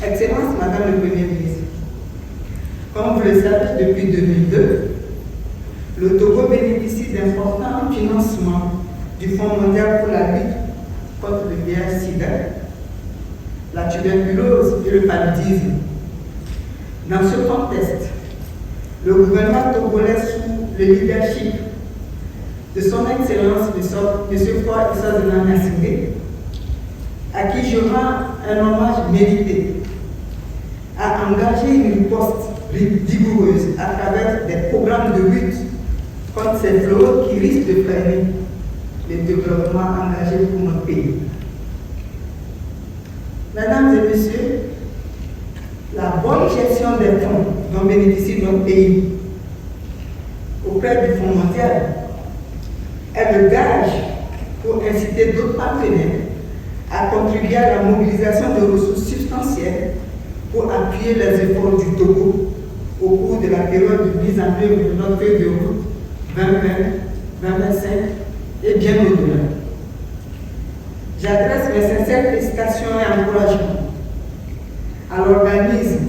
Excellence, Madame le Premier ministre, comme vous le savez, depuis 2002, le Togo bénéficie d'importants financements du Fonds mondial pour la lutte contre le VIH-Sida, la tuberculose et le paludisme. Dans ce contexte, le gouvernement togolais, sous le leadership de son Excellence M. Faure Issa Gnassingbé, à qui je rends un hommage mérité, a engagé une riposte vigoureuse à travers des programmes de lutte contre ces fléaux qui risquent de freiner le développement engagé pour notre pays. Mesdames et messieurs, la bonne gestion des fonds dont bénéficie notre pays auprès du Fonds mondial est le gage pour inciter d'autres partenaires à contribuer à la mobilisation de ressources substantielles pour appuyer les efforts du Togo au cours de la période de mise en œuvre de notre feuille de route 2020-2025 et bien au-delà. J'adresse mes sincères félicitations et encouragements à l'organisme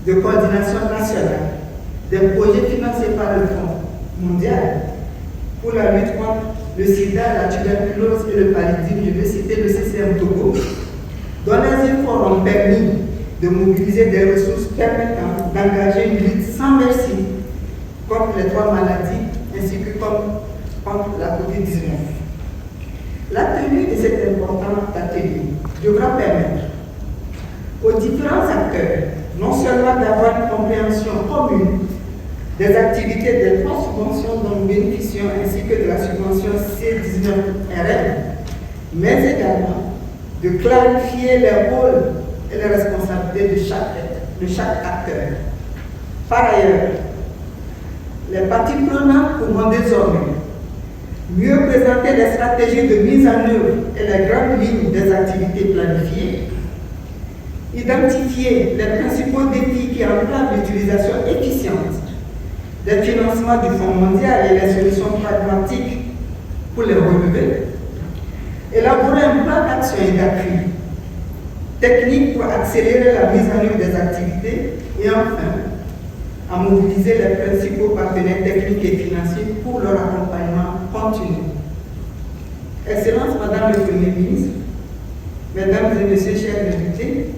de coordination nationale des projets financés par le Fonds mondial pour la lutte contre le sida, la tuberculose et le paludisme, je vais citer le CCM Togo, dont les efforts ont permis de mobiliser des ressources permettant d'engager une lutte sans merci contre les 3 maladies ainsi que contre la COVID-19. La tenue de cet important atelier devra permettre aux différents acteurs non seulement d'avoir une compréhension commune des activités des 3 subventions dont nous bénéficions ainsi que de la subvention C19RL, mais également de clarifier les rôles et les responsabilités de chaque acteur. Par ailleurs, les parties prenantes pourront désormais mieux présenter les stratégies de mise en œuvre et les grandes lignes des activités planifiées, identifier les principaux défis qui entravent l'utilisation efficiente des financements du Fonds mondial et les solutions pragmatiques pour les relever, élaborer un plan d'action et d'appui technique pour accélérer la mise en œuvre des activités et enfin, à mobiliser les principaux partenaires techniques et financiers pour leur accompagnement continu. Excellence, Madame le Premier ministre, Mesdames et Messieurs, chers députés,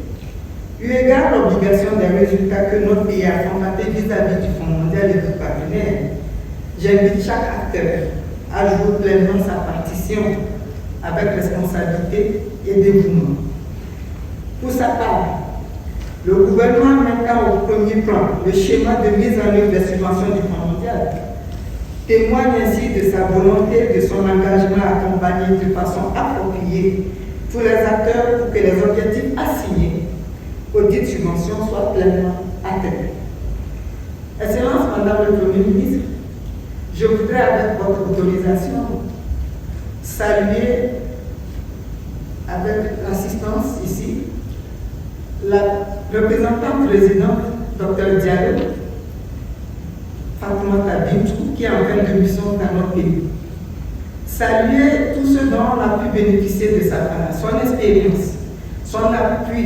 eu égard à l'obligation des résultats que notre pays a constatés vis-à-vis du Fonds mondial et de partenaires, j'invite chaque acteur à jouer pleinement sa partition avec responsabilité et dévouement. Pour sa part, le gouvernement mettant au premier plan le schéma de mise en œuvre des subventions du Fonds mondial témoigne ainsi de sa volonté, de son engagement à accompagner de façon appropriée tous les acteurs pour que les objectifs assignés aux dites subventions soient pleinement atteints. Excellence, Madame le Premier ministre, je voudrais, avec votre autorisation, saluer avec l'assistance ici la représentante présidente, Dr Diallo, Fatoumata Bintou, qui est en fin de mission dans notre pays. Saluer tous ceux dont on a pu bénéficier de son expérience, son appui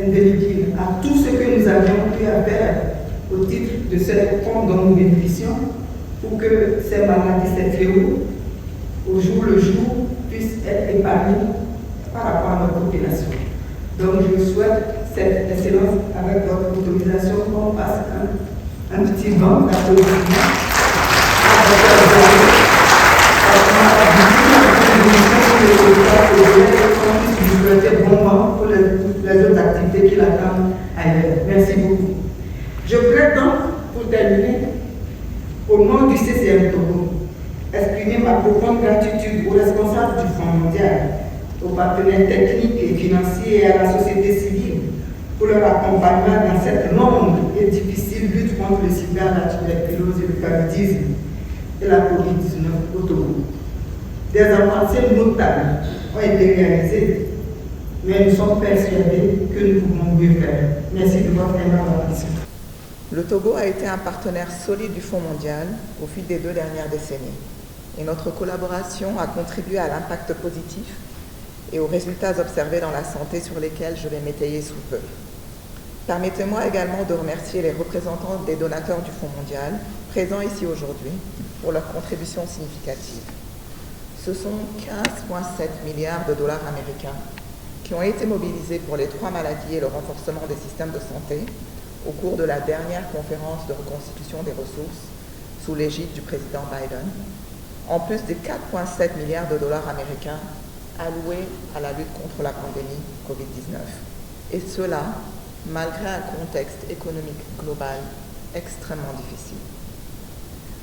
indélébile à tout ce que nous avions pu faire au titre de ce fonds dont nous bénéficions pour que ces maladies, ces fléaux, au jour le jour, puissent être épargnés par rapport à notre population. Donc je souhaite cette excellence avec votre autorisation qu'on fasse un petit vent d'applaudissements à votre bon vent pour les autres activités qui l'attendent ailleurs. Merci beaucoup. Je voudrais donc, pour terminer, au nom du CCM Togo, exprimer ma profonde gratitude aux responsables du Fonds mondial, aux partenaires techniques et financiers et à la société civile pour leur accompagnement dans cette longue et difficile lutte contre le sida, la tuberculose et le paludisme et la COVID-19 au Togo. Des avancées notables ont été réalisées, mais nous sommes persuadés que nous pouvons mieux faire. Merci de votre aimable attention. Le Togo a été un partenaire solide du Fonds mondial au fil des 2 dernières décennies. Et notre collaboration a contribué à l'impact positif et aux résultats observés dans la santé sur lesquels je vais m'étayer sous peu. Permettez-moi également de remercier les représentants des donateurs du Fonds mondial présents ici aujourd'hui pour leur contribution significative. Ce sont 15,7 milliards de dollars américains qui ont été mobilisés pour les 3 maladies et le renforcement des systèmes de santé au cours de la dernière conférence de reconstitution des ressources sous l'égide du président Biden, en plus des 4,7 milliards de dollars américains alloués à la lutte contre la pandémie Covid-19. Et cela, malgré un contexte économique global extrêmement difficile.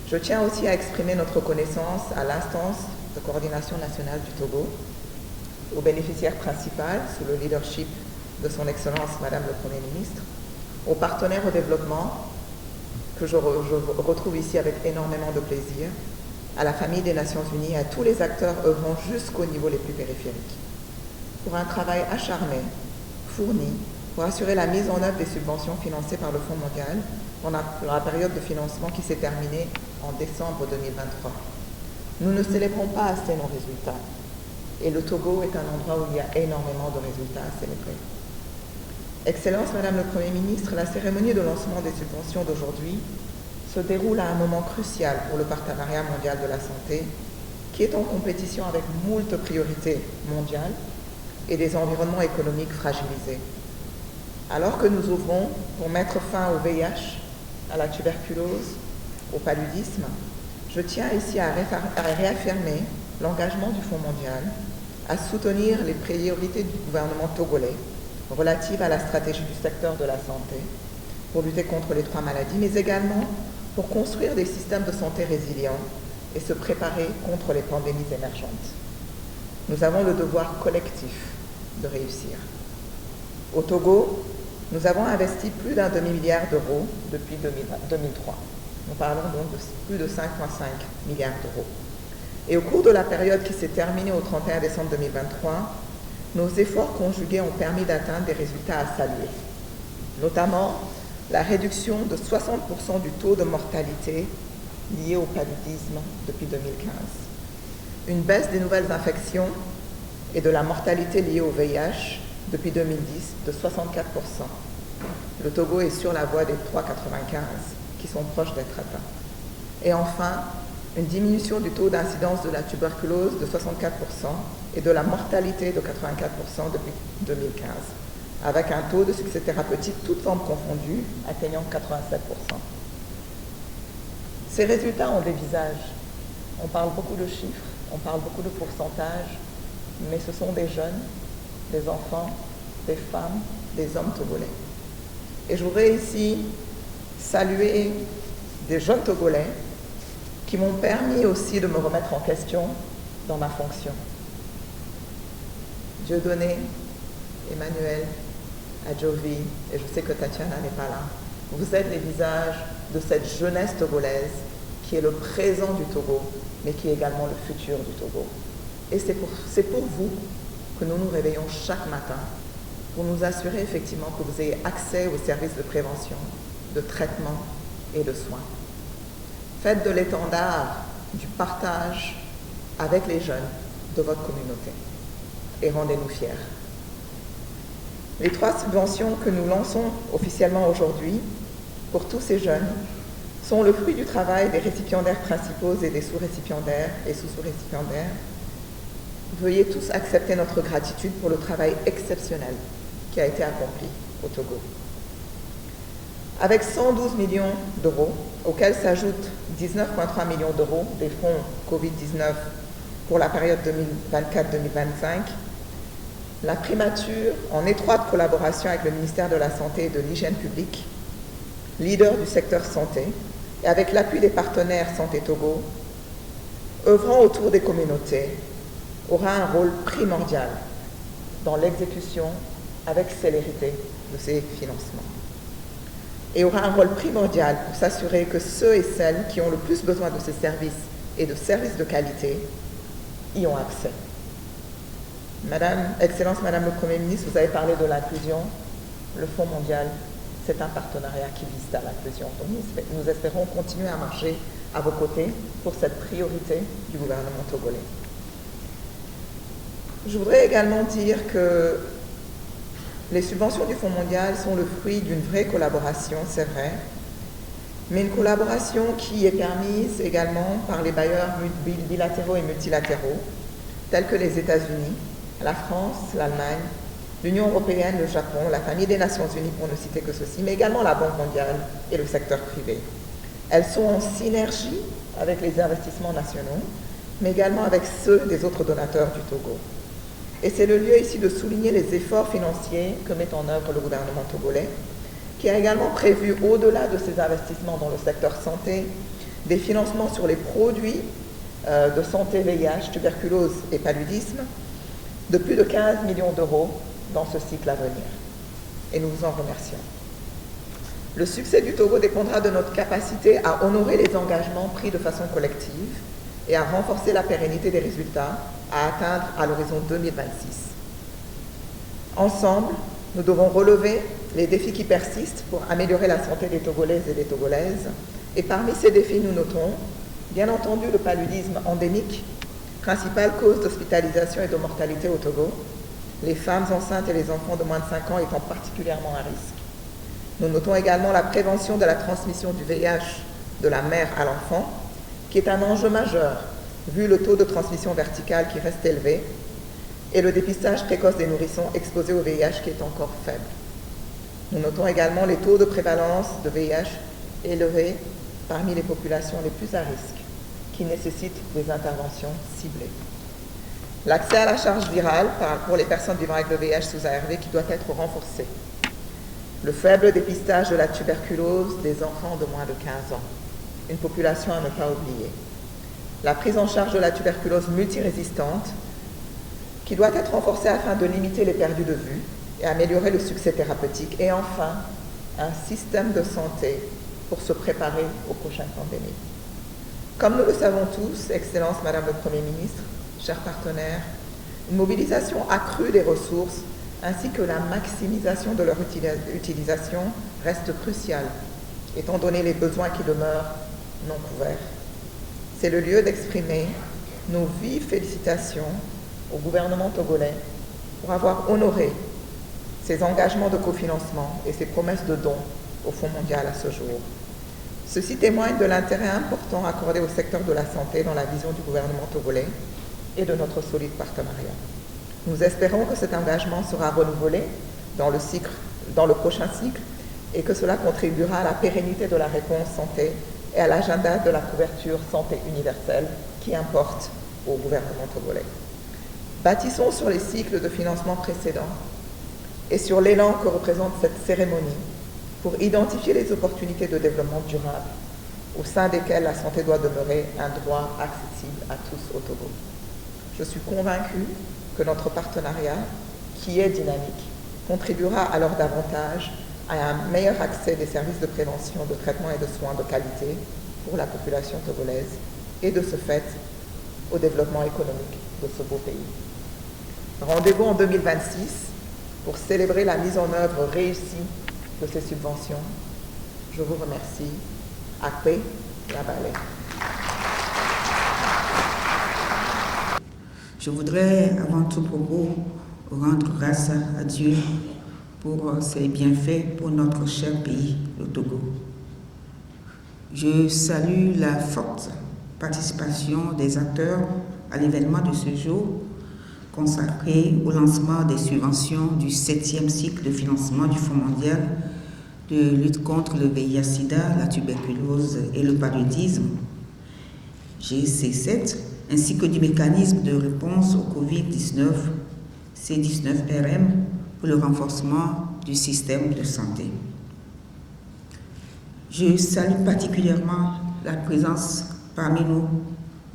Je tiens aussi à exprimer notre reconnaissance à l'instance de coordination nationale du Togo, au bénéficiaire principal, sous le leadership de son Excellence Madame le Premier ministre, aux partenaires au développement, que je retrouve ici avec énormément de plaisir, à la famille des Nations Unies et à tous les acteurs œuvrant jusqu'au niveau les plus périphériques, pour un travail acharné, fourni, pour assurer la mise en œuvre des subventions financées par le Fonds mondial pendant la période de financement qui s'est terminée en décembre 2023. Nous ne célébrons pas assez nos résultats, et le Togo est un endroit où il y a énormément de résultats à célébrer. Excellence Madame le Premier ministre, la cérémonie de lancement des subventions d'aujourd'hui se déroule à un moment crucial pour le partenariat mondial de la santé, qui est en compétition avec moult priorités mondiales et des environnements économiques fragilisés. Alors que nous ouvrons pour mettre fin au VIH, à la tuberculose, au paludisme, je tiens ici à réaffirmer l'engagement du Fonds mondial à soutenir les priorités du gouvernement togolais relatives à la stratégie du secteur de la santé pour lutter contre les 3 maladies, mais également pour construire des systèmes de santé résilients et se préparer contre les pandémies émergentes. Nous avons le devoir collectif de réussir. Au Togo, nous avons investi plus d'un demi-milliard d'euros depuis 2003. Nous parlons donc de plus de 5,5 milliards d'euros. Et au cours de la période qui s'est terminée au 31 décembre 2023, nos efforts conjugués ont permis d'atteindre des résultats à saluer, notamment la réduction de 60% du taux de mortalité lié au paludisme depuis 2015, une baisse des nouvelles infections et de la mortalité liée au VIH depuis 2010 de 64%. Le Togo est sur la voie des 3,95 qui sont proches d'être atteints. Et enfin, une diminution du taux d'incidence de la tuberculose de 64% et de la mortalité de 84% depuis 2015, avec un taux de succès thérapeutique toutes formes confondues atteignant 87%. Ces résultats ont des visages. On parle beaucoup de chiffres, on parle beaucoup de pourcentages, mais ce sont des jeunes, des enfants, des femmes, des hommes togolais. Et je voudrais ici saluer des jeunes Togolais qui m'ont permis aussi de me remettre en question dans ma fonction. Dieudonné, Emmanuel, Adjovi, et je sais que Tatiana n'est pas là. Vous êtes les visages de cette jeunesse togolaise qui est le présent du Togo, mais qui est également le futur du Togo. Et c'est pour vous que nous nous réveillons chaque matin pour nous assurer effectivement que vous ayez accès aux services de prévention, de traitement et de soins. Faites de l'étendard du partage avec les jeunes de votre communauté et rendez-nous fiers. Les 3 subventions que nous lançons officiellement aujourd'hui pour tous ces jeunes sont le fruit du travail des récipiendaires principaux et des sous-récipiendaires et sous-récipiendaires. Veuillez tous accepter notre gratitude pour le travail exceptionnel qui a été accompli au Togo. Avec 112 millions d'euros, auxquels s'ajoutent 19,3 millions d'euros des fonds Covid-19 pour la période 2024-2025, la primature, en étroite collaboration avec le ministère de la Santé et de l'Hygiène publique, leader du secteur santé, et avec l'appui des partenaires Santé Togo, œuvrant autour des communautés, aura un rôle primordial dans l'exécution avec célérité de ces financements. Et aura un rôle primordial pour s'assurer que ceux et celles qui ont le plus besoin de ces services et de services de qualité y ont accès. Excellence Madame le Premier ministre, vous avez parlé de l'inclusion. Le Fonds mondial, c'est un partenariat qui vise à l'inclusion. Donc nous espérons continuer à marcher à vos côtés pour cette priorité du gouvernement togolais. Je voudrais également dire que les subventions du Fonds mondial sont le fruit d'une vraie collaboration, c'est vrai, mais une collaboration qui est permise également par les bailleurs bilatéraux et multilatéraux, tels que les États-Unis, la France, l'Allemagne, l'Union européenne, le Japon, la famille des Nations unies pour ne citer que ceci, mais également la Banque mondiale et le secteur privé. Elles sont en synergie avec les investissements nationaux, mais également avec ceux des autres donateurs du Togo. Et c'est le lieu ici de souligner les efforts financiers que met en œuvre le gouvernement togolais, qui a également prévu, au-delà de ces investissements dans le secteur santé, des financements sur les produits de santé VIH, tuberculose et paludisme, de plus de 15 millions d'euros dans ce cycle à venir. Et nous vous en remercions. Le succès du Togo dépendra de notre capacité à honorer les engagements pris de façon collective et à renforcer la pérennité des résultats à atteindre à l'horizon 2026. Ensemble, nous devons relever les défis qui persistent pour améliorer la santé des Togolaises et des Togolaises. Et parmi ces défis, nous notons, bien entendu, le paludisme endémique, principale cause d'hospitalisation et de mortalité au Togo, les femmes enceintes et les enfants de moins de 5 ans étant particulièrement à risque. Nous notons également la prévention de la transmission du VIH de la mère à l'enfant, qui est un enjeu majeur, vu le taux de transmission verticale qui reste élevé, et le dépistage précoce des nourrissons exposés au VIH qui est encore faible. Nous notons également les taux de prévalence de VIH élevés parmi les populations les plus à risque, qui nécessitent des interventions ciblées. L'accès à la charge virale pour les personnes vivant avec le VIH sous ARV qui doit être renforcé. Le faible dépistage de la tuberculose des enfants de moins de 15 ans, une population à ne pas oublier. La prise en charge de la tuberculose multirésistante qui doit être renforcée afin de limiter les perdus de vue et améliorer le succès thérapeutique. Et enfin, un système de santé pour se préparer aux prochaines pandémies. Comme nous le savons tous, Excellence Madame le Premier ministre, chers partenaires, une mobilisation accrue des ressources ainsi que la maximisation de leur utilisation reste cruciale, étant donné les besoins qui demeurent non couverts. C'est le lieu d'exprimer nos vives félicitations au gouvernement togolais pour avoir honoré ses engagements de cofinancement et ses promesses de dons au Fonds mondial à ce jour. Ceci témoigne de l'intérêt important accordé au secteur de la santé dans la vision du gouvernement togolais et de notre solide partenariat. Nous espérons que cet engagement sera renouvelé dans le prochain cycle et que cela contribuera à la pérennité de la réponse santé et à l'agenda de la couverture santé universelle qui importe au gouvernement togolais. Bâtissons sur les cycles de financement précédents et sur l'élan que représente cette cérémonie pour identifier les opportunités de développement durable au sein desquelles la santé doit demeurer un droit accessible à tous au Togo. Je suis convaincue que notre partenariat, qui est dynamique, contribuera alors davantage à un meilleur accès des services de prévention, de traitement et de soins de qualité pour la population togolaise et de ce fait au développement économique de ce beau pays. Rendez-vous en 2026 pour célébrer la mise en œuvre réussie de ces subventions. Je vous remercie. Akpe Labale. Je voudrais avant tout propos rendre grâce à Dieu pour ses bienfaits pour notre cher pays, le Togo. Je salue la forte participation des acteurs à l'événement de ce jour consacré au lancement des subventions du 7e cycle de financement du Fonds mondial de lutte contre le VIH-Sida, la tuberculose et le paludisme, GC7, ainsi que du mécanisme de réponse au Covid-19, C19RM, pour le renforcement du système de santé. Je salue particulièrement la présence parmi nous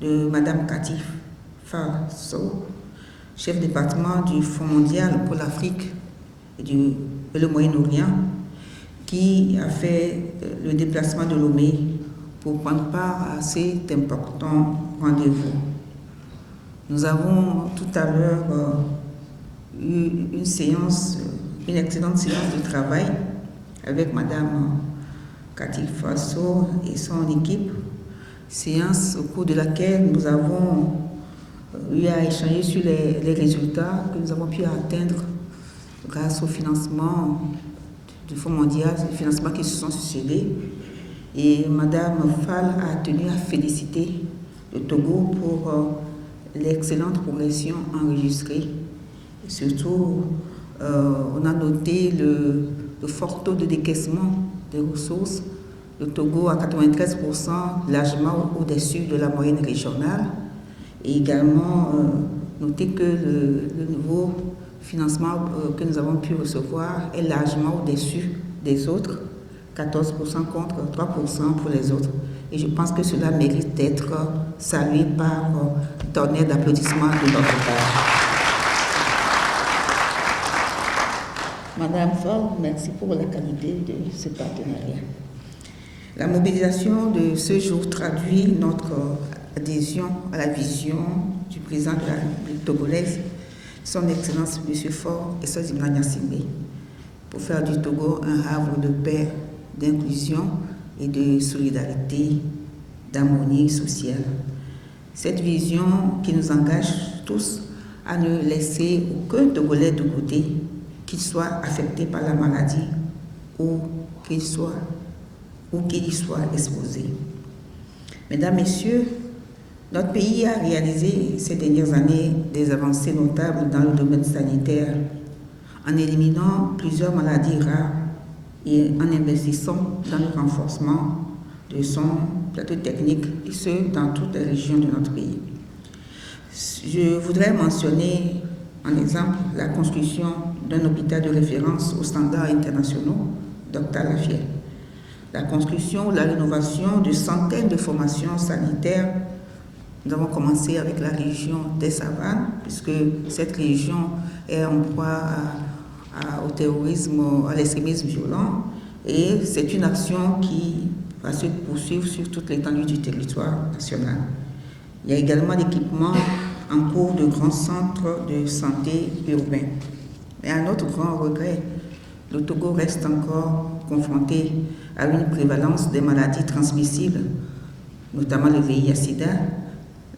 de Madame Cathy Faso, chef département du Fonds mondial pour l'Afrique et le Moyen-Orient, qui a fait le déplacement de Lomé pour prendre part à cet important rendez-vous. Nous avons tout à l'heure eu une excellente séance de travail avec Madame Cathy Faso et son équipe, séance au cours de laquelle nous avons eu à échanger sur les résultats que nous avons pu atteindre grâce au financement du Fonds mondial, les financements qui se sont succédés. Et Madame Fall a tenu à féliciter le Togo pour l'excellente progression enregistrée. Et surtout, on a noté le fort taux de décaissement des ressources. Le Togo à 93%, largement au-dessus de la moyenne régionale. Et également noter que le nouveau financement que nous avons pu recevoir est largement au-dessus des autres, 14% contre 3% pour les autres. Et je pense que cela mérite d'être salué par tonnerre d'applaudissements de notre part. Madame Ford, merci pour la qualité de ce partenariat. La mobilisation de ce jour traduit notre adhésion à la vision du président de la République togolaise, son Excellence M. Faure et Ssozimna Gnassingbé, pour faire du Togo un havre de paix, d'inclusion et de solidarité, d'harmonie sociale. Cette vision qui nous engage tous à ne laisser aucun Togolais de côté, qu'il soit affecté par la maladie ou qu'il y soit exposé. Mesdames, Messieurs, notre pays a réalisé ces dernières années des avancées notables dans le domaine sanitaire en éliminant plusieurs maladies rares et en investissant dans le renforcement de son plateau technique, et ce, dans toutes les régions de notre pays. Je voudrais mentionner en exemple la construction d'un hôpital de référence aux standards internationaux, Dr Lafière, la construction ou la rénovation de centaines de formations sanitaires. Nous avons commencé avec la région des Savanes, puisque cette région est en proie au terrorisme, à l'extrémisme violent, et c'est une action qui va se poursuivre sur toute l'étendue du territoire national. Il y a également l'équipement en cours de grands centres de santé urbains. Mais à notre grand regret, le Togo reste encore confronté à une prévalence des maladies transmissibles, notamment le VIH-Sida,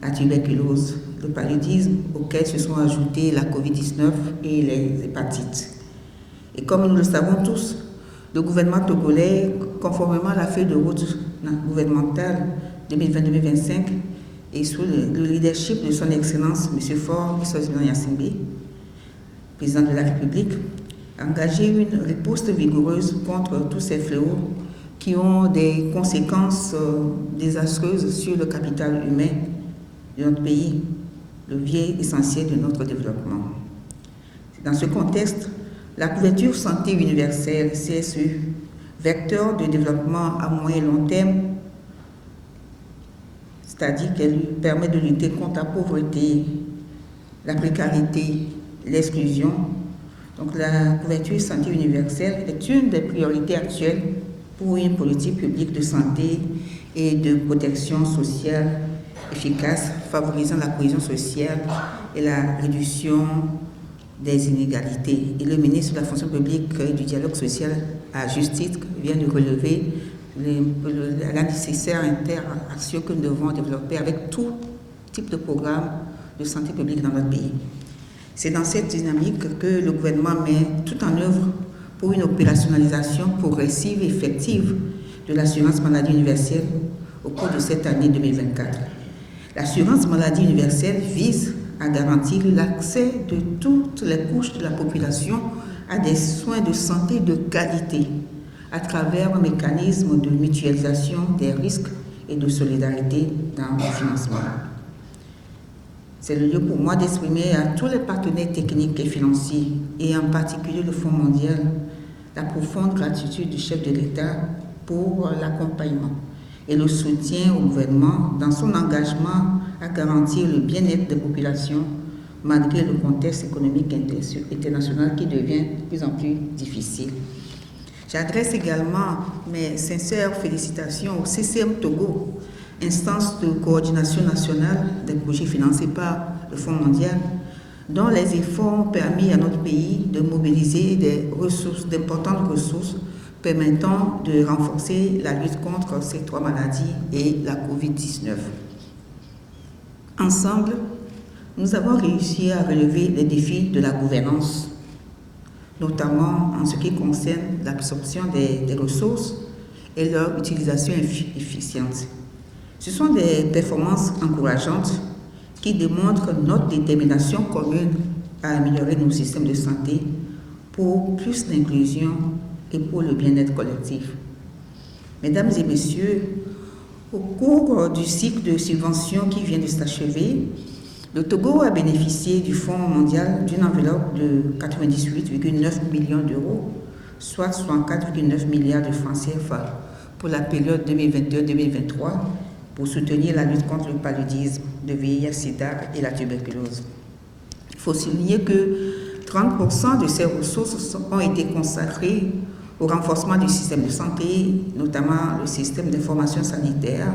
la tuberculose, le paludisme, auxquels se sont ajoutés la COVID-19 et les hépatites. Et comme nous le savons tous, le gouvernement togolais, conformément à la feuille de route gouvernementale 2020-2025, et sous le leadership de son Excellence M. Faure Ssozimna Gnassingbé, président de la République, a engagé une riposte vigoureuse contre tous ces fléaux qui ont des conséquences désastreuses sur le capital humain de notre pays, le levier essentiel de notre développement. Dans ce contexte, la couverture santé universelle, CSU, vecteur de développement à moyen et long terme, c'est-à-dire qu'elle lui permet de lutter contre la pauvreté, la précarité, l'exclusion. Donc la couverture santé universelle est une des priorités actuelles pour une politique publique de santé et de protection sociale efficace, favorisant la cohésion sociale et la réduction des inégalités. Et le ministre de la fonction publique et du dialogue social, à juste titre, vient de relever la nécessaire interaction que nous devons développer avec tout type de programme de santé publique dans notre pays. C'est dans cette dynamique que le gouvernement met tout en œuvre pour une opérationnalisation progressive et effective de l'assurance maladie universelle au cours de cette année 2024. L'assurance maladie universelle vise à garantir l'accès de toutes les couches de la population à des soins de santé de qualité à travers un mécanisme de mutualisation des risques et de solidarité dans le financement. C'est le lieu pour moi d'exprimer à tous les partenaires techniques et financiers, et en particulier le Fonds mondial, la profonde gratitude du chef de l'État pour l'accompagnement et le soutien au gouvernement dans son engagement à garantir le bien-être des populations malgré le contexte économique international qui devient de plus en plus difficile. J'adresse également mes sincères félicitations au CCM Togo, instance de coordination nationale des projets financés par le Fonds mondial, dont les efforts ont permis à notre pays de mobiliser d'importantes ressources permettant de renforcer la lutte contre ces 3 maladies et la COVID-19. Ensemble, nous avons réussi à relever les défis de la gouvernance, notamment en ce qui concerne l'absorption des ressources et leur utilisation efficiente. Ce sont des performances encourageantes qui démontrent notre détermination commune à améliorer nos systèmes de santé pour plus d'inclusion et pour le bien-être collectif. Mesdames et messieurs, au cours du cycle de subventions qui vient de s'achever, le Togo a bénéficié du Fonds mondial d'une enveloppe de 98,9 millions d'euros, soit 64,9 milliards de francs CFA pour la période 2022-2023 pour soutenir la lutte contre le paludisme, le VIH-Sida et la tuberculose. Il faut souligner que 30% de ces ressources ont été consacrées au renforcement du système de santé, notamment le système d'information sanitaire,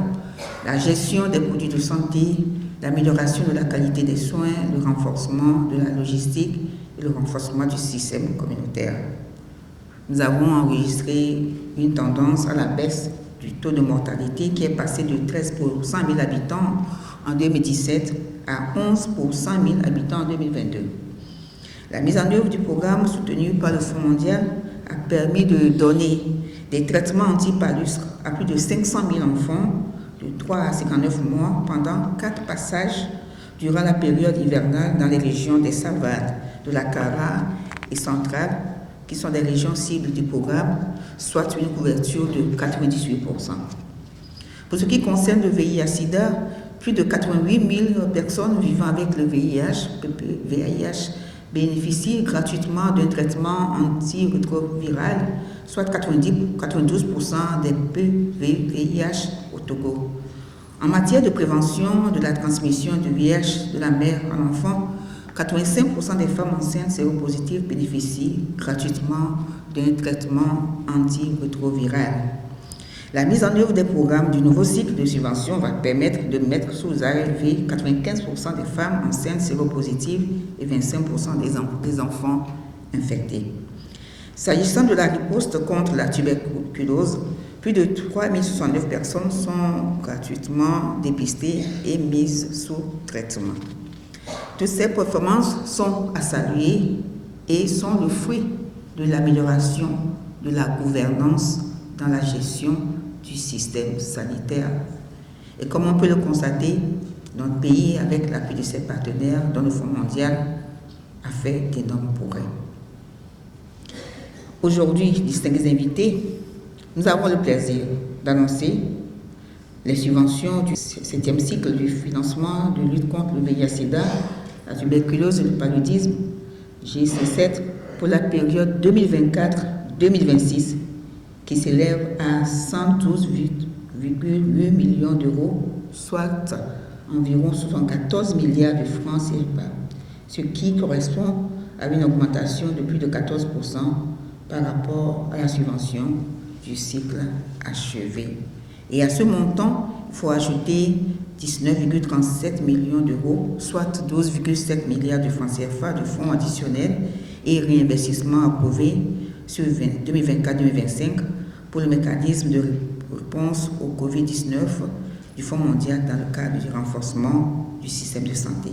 la gestion des produits de santé, l'amélioration de la qualité des soins, le renforcement de la logistique et le renforcement du système communautaire. Nous avons enregistré une tendance à la baisse du taux de mortalité qui est passé de 13 pour 100 000 habitants en 2017 à 11 pour 100 000 habitants en 2022. La mise en œuvre du programme soutenu par le Fonds mondial a permis de donner des traitements anti-palustre à plus de 500 000 enfants de 3 à 59 mois pendant 4 passages durant la période hivernale dans les régions des Savanes, de la Kara et centrale, qui sont des régions cibles du programme, soit une couverture de 98%. Pour ce qui concerne le VIH-Sida, plus de 88 000 personnes vivant avec le VIH bénéficient gratuitement d'un traitement antirétroviral, soit 92% des PV-VIH au Togo. En matière de prévention de la transmission du VIH de la mère à l'enfant, 85% des femmes enceintes séropositives bénéficient gratuitement d'un traitement antirétroviral. La mise en œuvre des programmes du nouveau cycle de subvention va permettre de mettre sous ARV 95% des femmes enceintes séropositives et 25% des enfants infectés. S'agissant de la riposte contre la tuberculose, plus de 3069 personnes sont gratuitement dépistées et mises sous traitement. Toutes ces performances sont à saluer et sont le fruit de l'amélioration de la gouvernance dans la gestion du système sanitaire. Et comme on peut le constater, notre pays, avec l'appui de ses partenaires, dont le Fonds mondial, a fait d'énormes progrès. Aujourd'hui, distingués invités, nous avons le plaisir d'annoncer les subventions du 7e cycle du financement de lutte contre le VIH-Sida, la tuberculose et le paludisme, GC7, pour la période 2024-2026, qui s'élève à 112,8 millions d'euros, soit environ 74 milliards de francs CFA, ce qui correspond à une augmentation de plus de 14% par rapport à la subvention du cycle achevé. Et à ce montant, il faut ajouter 19,37 millions d'euros, soit 12,7 milliards de francs CFA de fonds additionnels et réinvestissements approuvés sur 2024-2025 pour le mécanisme de réponse au Covid-19 du Fonds mondial dans le cadre du renforcement du système de santé.